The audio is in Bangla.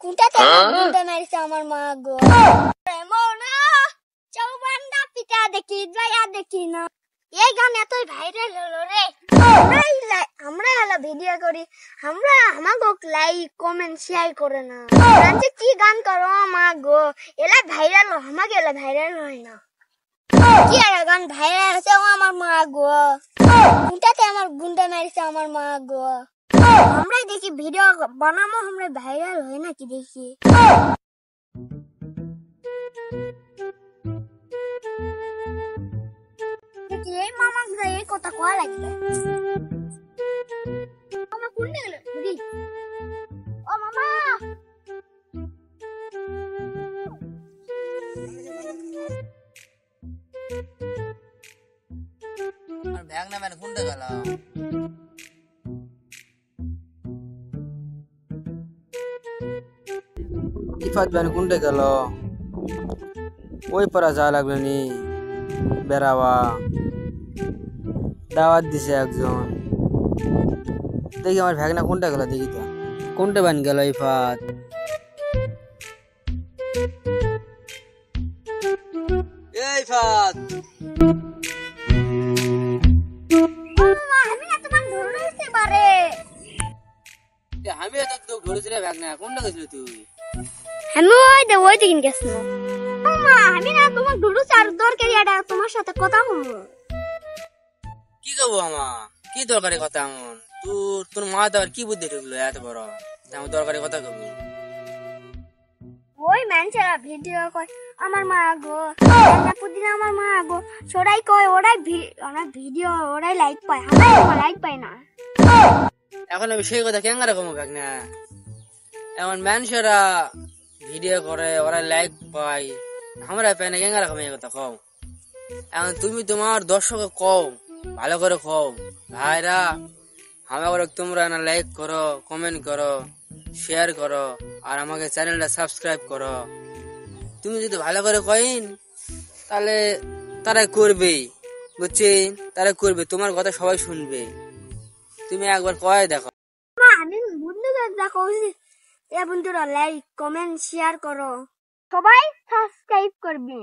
কোনটাতে গুন্ডা মারিছে আমার মা গো। মোনা চৌবান্ডা পিতা দেখি যায়া দেখি না। এই গান এতই ভাইরাল হলো রে। আমরা হলো ভিডিও করি, আমরা আমাকে লাইক কমেন্ট শেয়ার করে না। জানছে কি গান করো মা গো, এলা ভাইরাল আমাকে এলা ভাইরাল হয় না। কি আর গান ভাইরাল হচ্ছে আমার মা গো। কোনটাতে আমার গুন্ডা মারিছে আমার মা গো। আমরাই দেখি ভিডিও বানাবো, আমরা ভাইরাল হয় নাকি দেখি। এই মামা এই কথা কয়া লাগবে। মামা কোনটা গেল দিদি? ও মামা আর ব্যাগ না মানে কোনটা গেল? ইফাত মানে কোনটা গেল? ওই পারা যা লাগলো নি বেড়াওয়া দাওয়াত দিছে একজন। দেখি আমার ভ্যাগনা কোনটা গেল, দেখি তো কোনটা বান গেল। ইফাত ইফাত আমি না তোমার ধরতে পারে। আমি তো তোকে ধরেছি রে ভ্যাগনা, কোনটা গেছিল তুই? আমি ওই দিন গেছিল। মামা আমি না তোমার ধরুছি আর দরকারি এটা তোমার সাথে কথা বলবো। কি করবো আমা? কি দরকারি কথা এমন? তোর মা তো আর কি বুদ্ধি ঢুকলো এত বড় আমার দরকারি কথা কবি? ওই মানুষেরা ভিডিও কয় আমার মা গো, পুদিন আমার মা গো, সবাই কয় ওরাই ভিডিও ওরাই লাইক পায়, আমরা লাইক পাই না। এখন আমি সেই কথা কেন রকম ভাগ না? এমন মানুষেরা ভিডিও করে ওরা লাইক পায়, আমরা পাই না কেন রকম? এই কথা কও। এখন তুমি তোমার দর্শক কও, ভালো করে কও ভাইরা আমাকে তোমরা না লাইক করো, কমেন্ট করো, শেয়ার করো, আর আমাকে চ্যানেলটা সাবস্ক্রাইব করো। তুমি যদি ভালো করে কইন তাহলে তারা করবে, বুঝছেন? তারা করবে, তোমার কথা সবাই শুনবে। তুমি একবার কয় দেখো। আমি বন্ধুদের দেখো এ বন্ধুরা লাইক কমেন্ট শেয়ার করো, সবাই সাবস্ক্রাইব করবে।